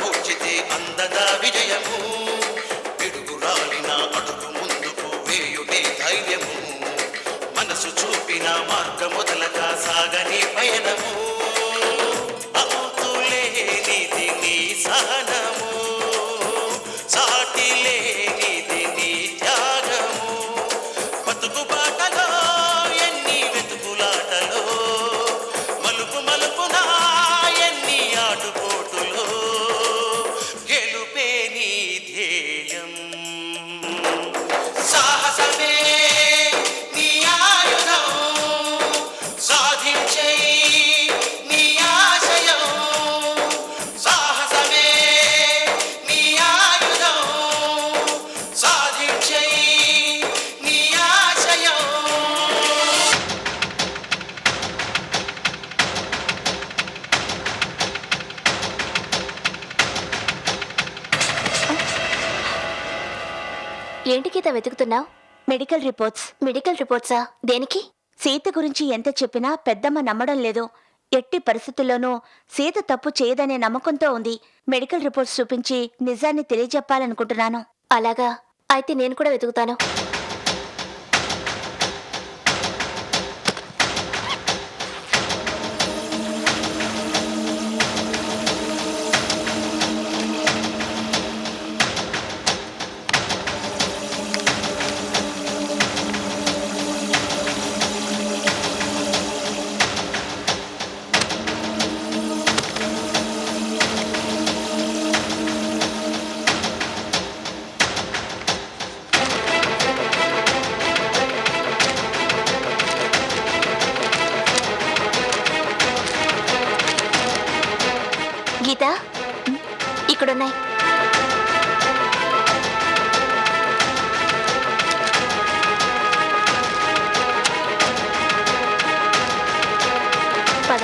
ఊచితే అందదా విజయము, పిడుగురాలిన అడుగు ముందుకు వేయుటే ధైర్యము, మనసు చూపిన మార్గం మొదలక సాగని పయనము, అంతులేనిది నీ సహనము, సాటి లేనిది నీ త్యాగము, బతుకు బాటలో ఎన్ని వెతుకులాటలో, మలుపు మలుపునా ఎన్ని ఆటుపోటులో, గెలుపే నీ ధ్యేయం, సాహసమే నీ ఆయుధం, సాధించే నీ ఆశయం, సాహసమే నీ ఆయుధం, సాధించే నీ ఆశయం. ఏంటి గీత వెతుకుతున్నావు? Medical reports. మెడికల్ రిపోర్ట్సా? దేనికి? సీత గురించి ఎంత చెప్పినా పెద్దమ్మ నమ్మడం లేదు. ఎట్టి పరిస్థితుల్లోనూ సీత తప్పు చేయదనే నమ్మకంతో ఉంది. మెడికల్ రిపోర్ట్స్ చూపించి నిజాన్ని తెలియజెప్పాలనుకుంటున్నాను. అలాగా, అయితే నేను కూడా వెతుకుతాను. గీత, ఇక్కడున్నాయి. పద.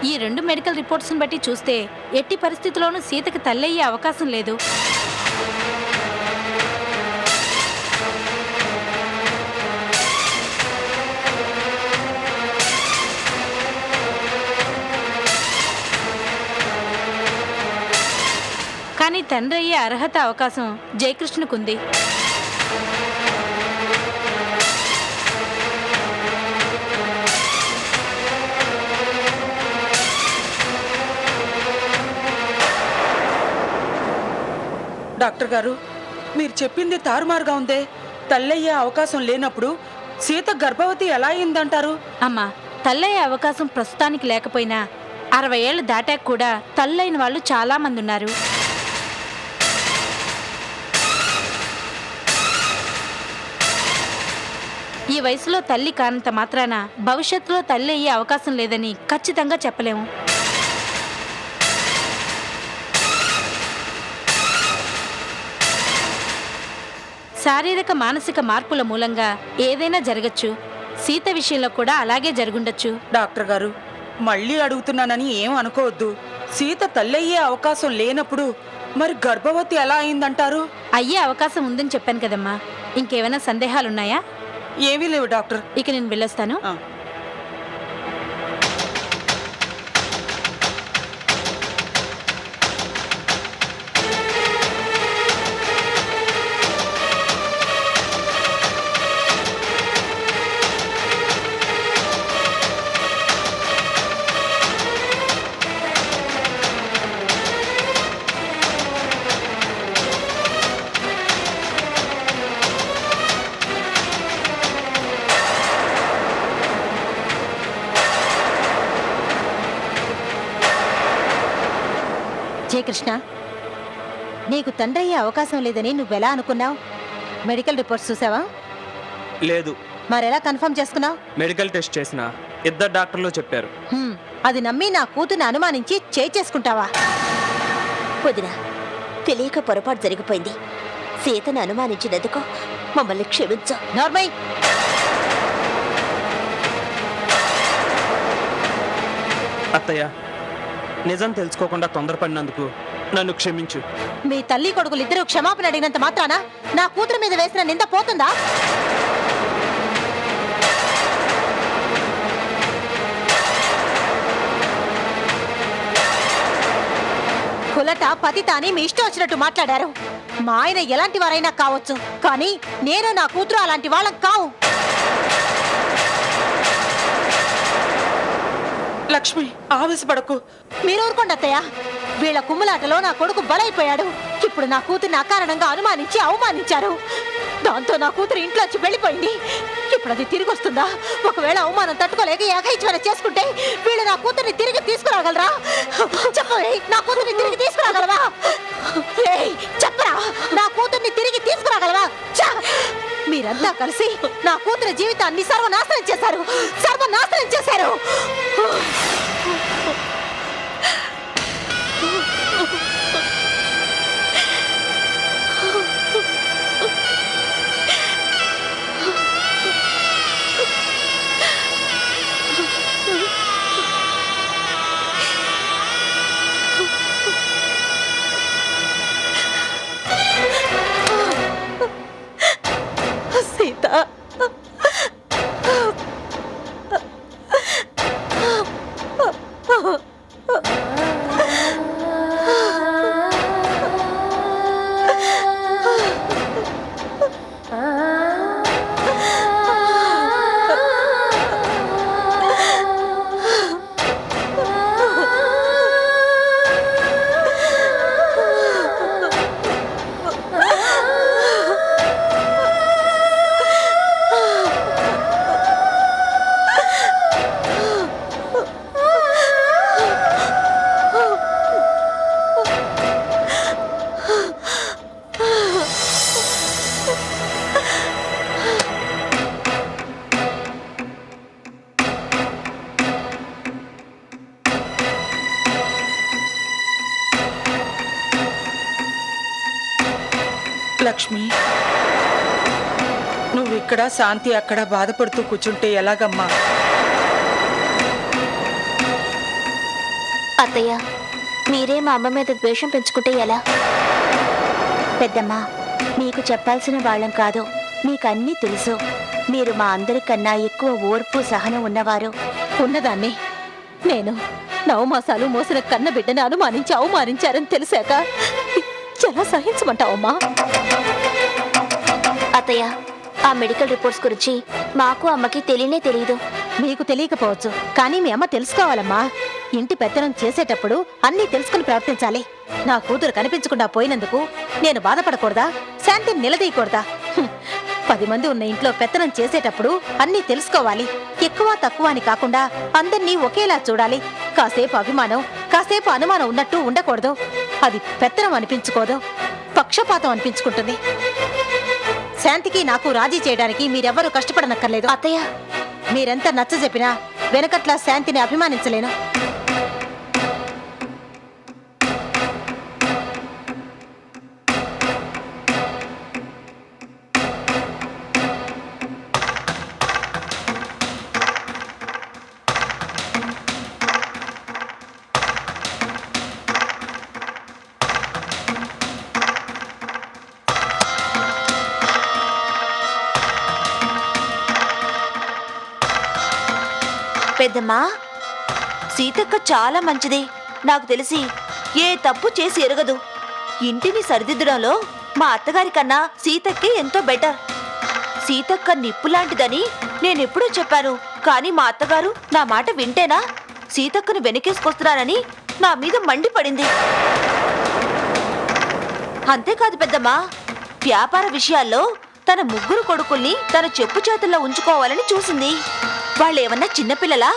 ఈ 2 మెడికల్ రిపోర్ట్స్ని బట్టి చూస్తే ఎట్టి పరిస్థితుల్లోనూ సీతకి తల్లయ్యే అవకాశం లేదు. కానీ తండ్రి అయ్యే అర్హత అవకాశం జయకృష్ణకుంది. డాక్టర్ గారు, మీరు చెప్పింది తారుమారుగా ఉందే. తల్లయ్యే అవకాశం లేనప్పుడు సీత గర్భవతి ఎలా అయిందంటారు? అమ్మా, తల్లయ్యే అవకాశం ప్రస్తుతానికి లేకపోయినా 60 ఏళ్ళు దాటాక కూడా తల్లైన వాళ్ళు చాలా మంది ఉన్నారు. ఈ వయసులో తల్లి కానంత మాత్రాన భవిష్యత్తులో తల్లి అయ్యే అవకాశం లేదని ఖచ్చితంగా చెప్పలేము. శారీరక మానసిక మార్పుల మూలంగా ఏదైనా జరగచ్చు. సీత విషయంలో కూడా అలాగే జరుగుండొచ్చు. డాక్టర్ గారు, మళ్ళీ అడుగుతున్నానని ఏం అనుకోవద్దు. సీత తల్లయ్యే అవకాశం లేనప్పుడు మరి గర్భవతి ఎలా అయిందంటారు? అయ్యే అవకాశం ఉందని చెప్పాను కదమ్మా. ఇంకేమైనా సందేహాలున్నాయా? ఏమీ లేవు డాక్టర్. ఇక నేను వెళ్ళొస్తాను. జయకృష్ణ, నీకు తండ్రి అయ్యే అవకాశం లేదని నువ్వెలా అనుకున్నావు? మెడికల్ రిపోర్ట్స్ చూసావా? లేదు. మరెలా కన్ఫర్మ్ చేసుకున్నావు? మెడికల్ టెస్ట్ చేసినా ఇద్దరు డాక్టర్లు చెప్పారు. అది నమ్మి నా కూతుర్ని అనుమానించి చేసుకుంటావా? వదినా, తెలియక పొరపాటు జరిగిపోయింది. సీతను అనుమానించినందుకు మమ్మల్ని క్షమించు. నార్మల్. అత్తయ్య, నిజం తెలుసుకోకుండా తొందరపడినందుకు నన్ను క్షమించు. మీ తల్లి కొడుకులు ఇద్దరు క్షమాపణ అడిగినంత మాత్రాన నా కూతురు మీద వేసిన నింద పోతుందా? కులట పతిత అని మీ ఇష్టం వచ్చినట్టు మాట్లాడారు. మా ఆయన ఎలాంటి వారైనా కావచ్చు, కానీ నేను నా కూతురు అలాంటి వాళ్ళం కావు. లక్ష్మి, ఆవేశపడకు. మీరు ఊరుకోండి అత్తయ్య. వీళ్ళ కుమ్ములాటలో నా కొడుకు బలైపోయాడు. ఇప్పుడు నా కూతుర్ని అకారణంగా అనుమానించి అవమానించారు. దాంతో నా కూతురు ఇంట్లోంచి వెళ్ళిపోయింది. ఇప్పుడు అది తిరిగి వస్తుందా? ఒకవేళ అవమానం తట్టుకోలేక ఏకైచ్ఛన చేసుకుంటే వీళ్ళు నా కూతుర్ని తిరిగి తీసుకురాగలరా? చెప్పవే, నా కూతుర్ని తిరిగి తీసుకురాగలవా? చెప్పరా, నా కూతుర్ని తిరిగి తీసుకురాగలవా? మీరంతా కలిసి నా కూతురి జీవితాన్ని సర్వనాశనం చేశారు. సర్వనాశనం చేశారు. సీత, లక్ష్మి, నువ్వు ఇక్కడ, శాంతి అక్కడ బాధపడుతూ కూర్చుంటే ఎలాగమ్మా? అత్తయ్య, మీరే మా అమ్మ మీద ద్వేషం పెంచుకుంటే ఎలా? పెద్దమ్మా, మీకు చెప్పాల్సిన వాళ్ళం కాదు. మీకన్నీ తెలుసు. మీరు మా అందరికన్నా ఎక్కువ ఓర్పు సహనం ఉన్నవారు. ఉన్నదాన్ని నేను 9 మాసాలు మోసిన కన్న బిడ్డని అనుమానించి అవమానించారని తెలిసాక ఎలా సహించమంటావమ్మా? అత్తయ్య, ఆ మెడికల్ రిపోర్ట్స్ గురించి మాకు అమ్మకి తెలియనే తెలియదు. మీకు తెలియకపోవచ్చు, కానీ మీ అమ్మ తెలుసుకోవాలమ్మా. ఇంటి పెత్తనం చేసేటప్పుడు అన్నీ తెలుసుకుని ప్రవర్తించాలి. నా కూతురు కనిపించకుండా పోయినందుకు నేను బాధపడకూడదా? శాంతిని నిలదీయకూడదా? 10 మంది ఉన్న ఇంట్లో పెత్తనం చేసేటప్పుడు అన్నీ తెలుసుకోవాలి. ఎక్కువ తక్కువ అని కాకుండా అందర్నీ ఒకేలా చూడాలి. కాసేపు అభిమానం, కాసేపు అనుమానం ఉన్నట్టు ఉండకూడదు. అది పెత్తనం అనిపించుకోదు, పక్షపాతం అనిపించుకుంటుంది. శాంతికి నాకు రాజీ చేయడానికి మీరెవ్వరూ కష్టపడనక్కర్లేదు. అత్తయ్య, మీరెంత నచ్చజెప్పినా వెనకట్లా శాంతిని అభిమానించలేను. పెద్దమ్మా, సీతక్క చాలా మంచిది. నాకు తెలిసి ఏ తప్పు చేసి ఎరగదు. ఇంటిని సరిదిద్దడంలో మా అత్తగారి కన్నా సీతక్కే ఎంతో బెటర్. సీతక్క నిప్పులాంటిదని నేనెప్పుడూ చెప్పాను, కానీ మా అత్తగారు నా మాట వింటేనా సీతక్కను వెనకేసుకొస్తున్నానని నా మీద మండిపడింది. అంతేకాదు పెద్దమ్మా, వ్యాపార విషయాల్లో తన 3 కొడుకుల్ని తన చెప్పు చేతుల్లో ఉంచుకోవాలని చూసింది. వాళ్ళేమన్నా చిన్నపిల్లలా?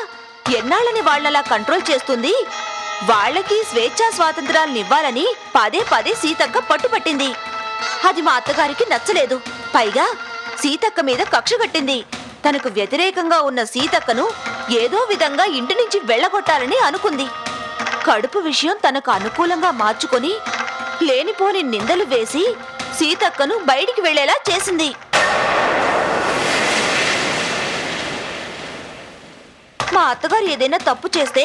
ఎన్నాళ్ళని వాళ్ళలా కంట్రోల్ చేస్తుంది? వాళ్ళకి స్వేచ్ఛా స్వాతంత్రాలనివ్వాలని పదే పదే సీతక్క పట్టుపట్టింది. అది మా అత్తగారికి నచ్చలేదు. పైగా సీతక్క మీద కక్ష కట్టింది. తనకు వ్యతిరేకంగా ఉన్న సీతక్కను ఏదో విధంగా ఇంటి నుంచి వెళ్ళగొట్టాలని అనుకుంది. కడుపు విషయం తనకు అనుకూలంగా మార్చుకొని లేనిపోని నిందలు వేసి సీతక్కను బయటికి వెళ్లేలా చేసింది. మా అత్తగారు ఏదైనా తప్పు చేస్తే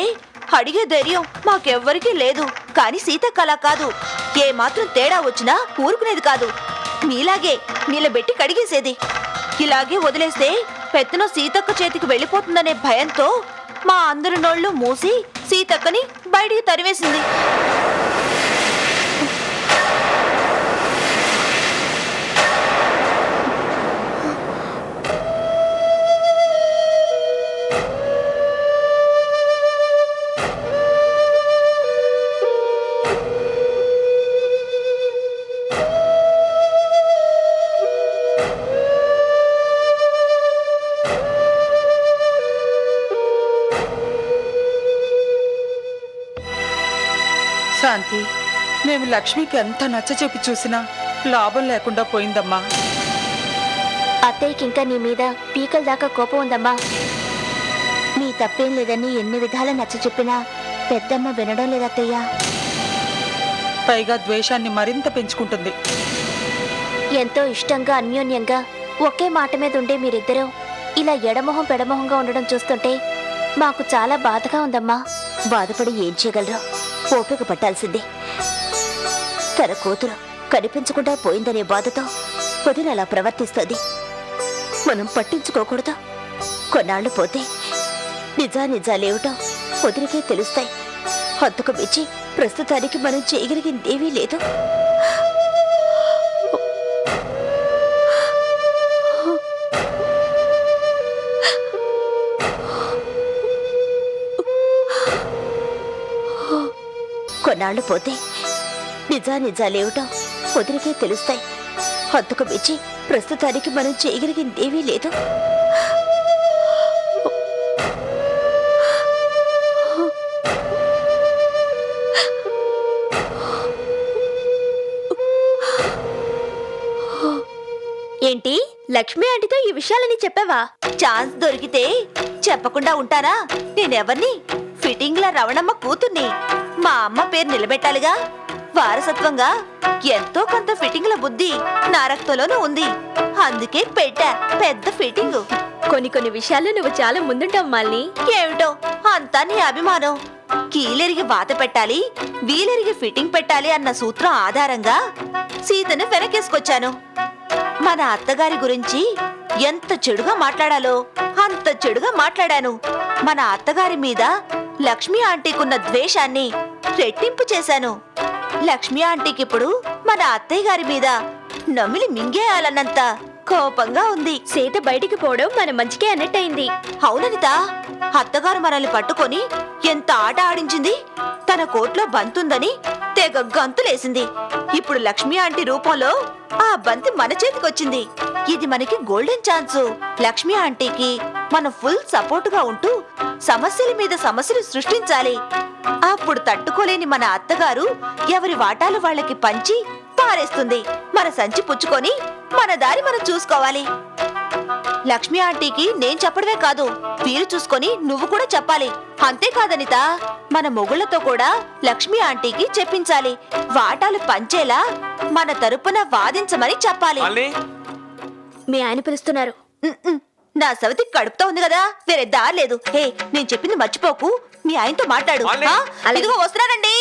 అడిగే ధైర్యం మాకెవ్వరికీ లేదు. కానీ సీతక్క అలా కాదు. ఏమాత్రం తేడా వచ్చినా ఊరుకునేది కాదు. మీలాగే నిలబెట్టి కడిగేసేది. ఇలాగే వదిలేస్తే పెత్తనం సీతక్క చేతికి వెళ్ళిపోతుందనే భయంతో మా అందరి నోళ్లు మూసి సీతక్కని బయటికి తరివేసింది. శాంతి, మేము లక్ష్మికి ఎంత నచ్చ చెప్పి చూసినా లాభం లేకుండా పోయిందమ్మా. అత్తయ్యకి ఇంకా నీ మీద పీకల దాకా కోపం ఉందమ్మా. నీ తప్పేం లేదని ఎన్ని విధాలు నచ్చ చెప్పినా పెద్దమ్మ వినడం లేదత్తయ్య. పైగా ద్వేషాన్ని మరింత పెంచుకుంటుంది. ఎంతో ఇష్టంగా అన్యోన్యంగా ఒకే మాట మీద ఉండే మీరిద్దరూ ఇలా ఎడమొహం పెడమొహంగా ఉండడం చూస్తుంటే మాకు చాలా బాధగా ఉందమ్మా. బాధపడి ఏం చేయగలరు? ఓపిక పట్టాల్సిందే. తన కూతురు కనిపించకుండా పోయిందనే బాధతో వదిన అలా ప్రవర్తిస్తుంది. మనం పట్టించుకోకూడదు. కొన్నాళ్లు పోతే నిజాలేమిటో వదిలికే తెలుస్తాయి. అంతకు మించి ప్రస్తుతానికి మనం చేయగలిగిందేమీ లేదు. కొన్నాళ్లు పోతే నిజాలేమిటో వదిలికే తెలుస్తాయి. అంతకు మించి ప్రస్తుతానికి మనం చేయగలిగిందేమీ లేదు. ఏంటి, లక్ష్మి ఆంటీతో ఈ విషయాలని చెప్పావా? ఛాన్స్ దొరికితే చెప్పకుండా ఉంటానా? నేనెవర్ని? ఫిట్టింగ్ల రవణమ్మ కూతుర్ని. మా అమ్మ పేరు నిలబెట్టాలిగా. వారసత్వంగా ఎంతో కొంత ఫిట్టింగ్ల బుద్ధి నా రక్తంలోనూ ఉంది. అందుకే పెట్టా పెద్ద ఫిట్టింగ్. కొన్ని విషయాల్లో నువ్వు చాలా ముందుంటావు మాలిని. ఏమిటో అంతా నీ అభిమానం. కీలెరిగి వాత పెట్టాలి, వీలెరిగి ఫిట్టింగ్ పెట్టాలి అన్న సూత్రం ఆధారంగా సీతను వెనకేసుకొచ్చాను. మన అత్తగారి గురించి ఎంత చెడుగా మాట్లాడాలో అంత చెడుగా మాట్లాడాను. మన అత్తగారి మీద లక్ష్మి ఆంటీకున్న ద్వేషాన్ని రెట్టింపు చేశాను. లక్ష్మి ఆంటీకి ఇప్పుడు మన అత్తయ్య గారి మీద నమిలి మింగేయాలన్నంత కోపంగా ఉంది. సీత బయటికి పోవడం మన మంచికే అన్నట్టయింది. అవుననిత, అత్తగారు మనల్ని పట్టుకొని ఎంత ఆట ఆడించింది. తన కోట్లో బంతుందని తెగ గంతులేసింది. ఇప్పుడు లక్ష్మి ఆంటీ రూపంలో ఆ బంతి మన చేతికొచ్చింది. ఇది మనకి గోల్డెన్ ఛాన్సు. లక్ష్మి ఆంటీకి మనం ఫుల్ సపోర్టుగా ఉంటూ సమస్యల మీద సమస్యలు సృష్టించాలి. అప్పుడు తట్టుకోలేని మన అత్తగారు ఎవరి వాటాలు వాళ్ళకి పంచి పారేస్తుంది. మన సంచి పుచ్చుకొని మన దారి మనం చూసుకోవాలి. లక్ష్మి ఆంటీకి నేను చెప్పడమే కాదు, వీలు చూసుకొని నువ్వు కూడా చెప్పాలి. అంతేకాదనిత, మన మొగుళ్లతో కూడా లక్ష్మి ఆంటీకి చెప్పించాలి. వాటాలు పంచేలా మన తరపున వాదించమని చెప్పాలి. మీ ఆయన పిలుస్తున్నారు. నా సవతి కడుపుతో ఉంది కదా, వేరే దారి లేదు. హే, నేను చెప్పింది మర్చిపోకు. మీ ఆయనతో మాట్లాడు. ఇదిగో వస్తున్నానండి.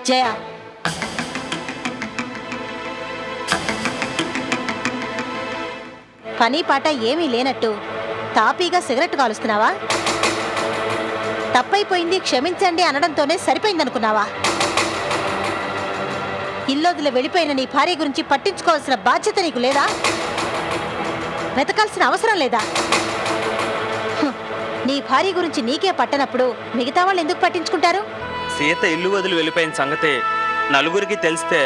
జయ, పని పాట ఏమీ లేనట్టు తాపీగా సిగరెట్ కాలుస్తున్నావా? తప్పైపోయింది క్షమించండి అనడంతోనే సరిపోయిందనుకున్నావా? ఇల్లొదిలో వెళ్ళిపోయిన నీ భార్య గురించి పట్టించుకోవాల్సిన బాధ్యత నీకు లేదా? వెతకాల్సిన అవసరం లేదా? నీ భార్య గురించి నీకే పట్టనప్పుడు మిగతా వాళ్ళు ఎందుకు పట్టించుకుంటారు? సీత ఇల్లు వదిలి వెళ్ళిపోయిన సంగతే నలుగురికి తెలిస్తే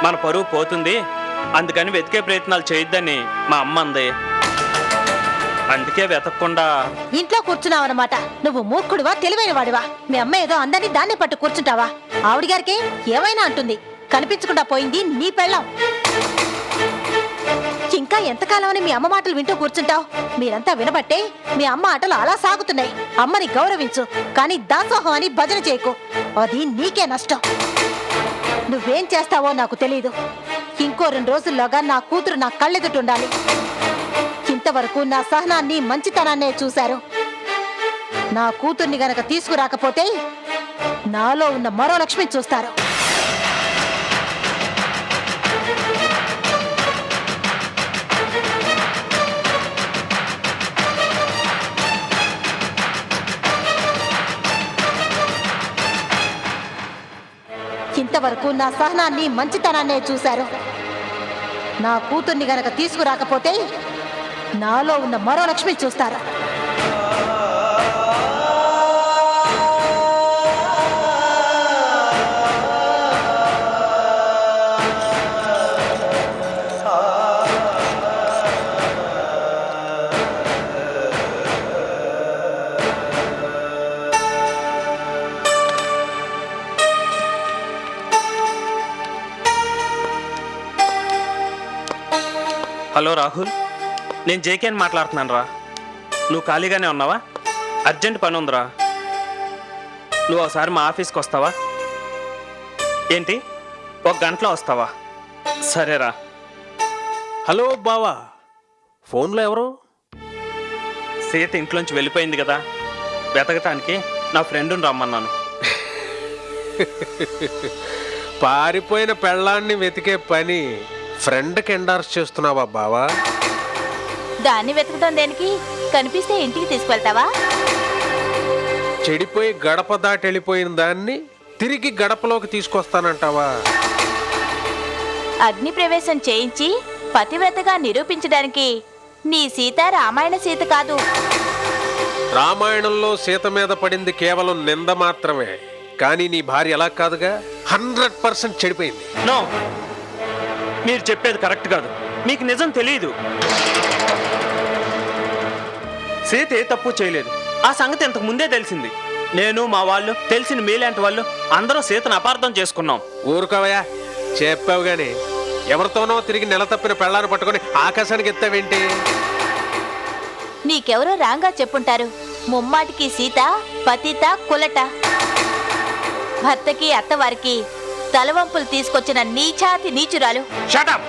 మన పరువు పోతుంది, అందుకని వెతికే ప్రయత్నాలు చేయొద్దని మా అమ్మ అంది. అందుకే వెతకకుండా ఇంట్లో కూర్చున్నావన్నమాట. నువ్వు మూర్ఖుడివా తెలివైన వాడివా? మీ అమ్మ ఏదో అందని దాన్ని పట్టు కూర్చుంటావా? ఆవిడ గారికి ఏమైనా అంటుంది. కనిపించకుండా పోయింది నీ పెళ్ళాం. ఇంకా ఎంతకాలమని మీ అమ్మ మాటలు వింటూ కూర్చుంటావు? మీరంతా వినబట్టే మీ అమ్మ ఆటలు అలా సాగుతున్నాయి. అమ్మని గౌరవించు, కానీ దాసోహం అని భజన చేయకు. అది నీకే నష్టం. నువ్వేం చేస్తావో నాకు తెలీదు. ఇంకో 2 రోజుల్లోగా నా కూతురు నా కళ్ళెదుటుండాలి. ఇంతవరకు నా సహనాన్ని మంచితనాన్నే చూశారు. నా కూతుర్ని గనక తీసుకురాకపోతే నాలో ఉన్న మరో లక్ష్మి చూస్తారు. ఇంతవరకు నా సహనాన్ని మంచితనాన్నే చూశారు. నా కూతుర్ని గనక తీసుకురాకపోతే నాలో ఉన్న మరో లక్ష్మి చూస్తారు. హలో రాహుల్, నేను జేకే అని మాట్లాడుతున్నాను రా. నువ్వు ఖాళీగానే ఉన్నావా? అర్జెంట్ పని ఉందిరా. నువ్వు ఒకసారి మా ఆఫీస్కి వస్తావా? ఏంటి, 1 గంటలో వస్తావా? సరేరా. హలో బావా, ఫోన్లో ఎవరు? సీత ఇంట్లోంచి వెళ్ళిపోయింది కదా, వెతకటానికి నా ఫ్రెండుని రమ్మన్నాను. పారిపోయిన పెళ్ళాన్ని వెతికే పని ఫ్రెండ్కి ఎండార్స్ చేస్తున్నావా బావా? దాన్ని వెతకడం దేనికి? కనిపిస్తే ఇంటికి తీసుకువెళ్తావా? చెడిపోయి గడప దాటి వెళ్ళిపోయిన దాన్ని తిరిగి గడపలోకి తీసుకొస్తానంటావా? అగ్ని ప్రవేశం చేయించి పతివ్రతగా నిరూపించడానికి నీ సీత రామాయణ సీత కాదు. రామాయణంలో సీత మీద పడింది కేవలం నింద మాత్రమే, కానీ నీ భార్య ఎలా కాదుగా, 100% చెడిపోయింది. నో, మీరు చెప్పేది కరెక్ట్ కాదు. మీకు నిజం తెలియదు. సీత ఏ తప్పు చేయలేదు. ఆ సంగతి ఇంతకు ముందే తెలిసింది. నేను, మా వాళ్ళు, తెలిసిన మీలాంటి వాళ్ళు అందరూ సీతను అపార్థం చేసుకున్నాం. ఊరుకోవయ్యా, చెప్పావు గాని ఎవరితోనో తిరిగి నెల తప్పిన పెళ్ళాన్ని పట్టుకొని ఆకాశానికి ఎత్తావేంటి? నీకెవరో రాంగా చెప్పుంటారు. ముమ్మాటికి సీత పతిత కులట. భర్తకి అత్తవారికి తలవంపులు తీసుకొచ్చిన నీచాతి నీచురాలు. Shut up!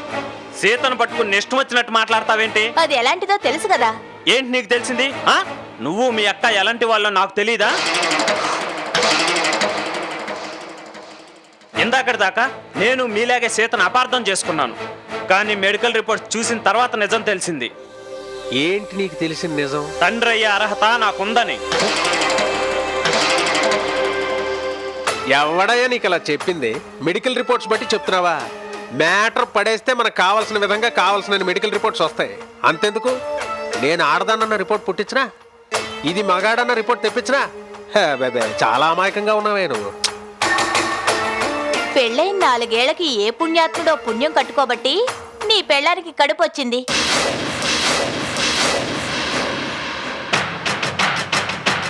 సీతను పట్టుకుని ఇష్టం వచ్చినట్టు మాట్లాడతావేంటి? అది ఎలాంటిదో తెలుసు కదా. ఏంటి నీకు తెలిసింది? నువ్వు మీ అక్క ఎలాంటి వాళ్ళో నాకు తెలీదా? ఇందాకటి దాకా నేను మీలాగే సీతను అపార్థం చేసుకున్నాను, కానీ మెడికల్ రిపోర్ట్ చూసిన తర్వాత నిజం తెలిసింది. ఏంటి నీకు తెలిసిన నిజం? తండ్రి అయ్యే అర్హత నాకుందని. ఎవడయ్యా నీకు అలా చెప్పింది? మెడికల్ రిపోర్ట్స్ బట్టి చెప్తున్నావా? మ్యాటర్ పడేస్తే మనకు కావాల్సిన విధంగా కావాల్సిన మెడికల్ రిపోర్ట్స్ వస్తాయి. అంతెందుకు, నేను ఆడదానన్న రిపోర్ట్ పుట్టించినా, ఇది మగాడన్న రిపోర్ట్ తెప్పించినా, బాబే చాలా అమాయకంగా ఉన్నావే నువ్వు. పెళ్ళైన 4 ఏళ్లకి ఏ పుణ్యాత్ముడో పుణ్యం కట్టుకోబట్టి నీ పెళ్ళానికి కడుపు వచ్చింది.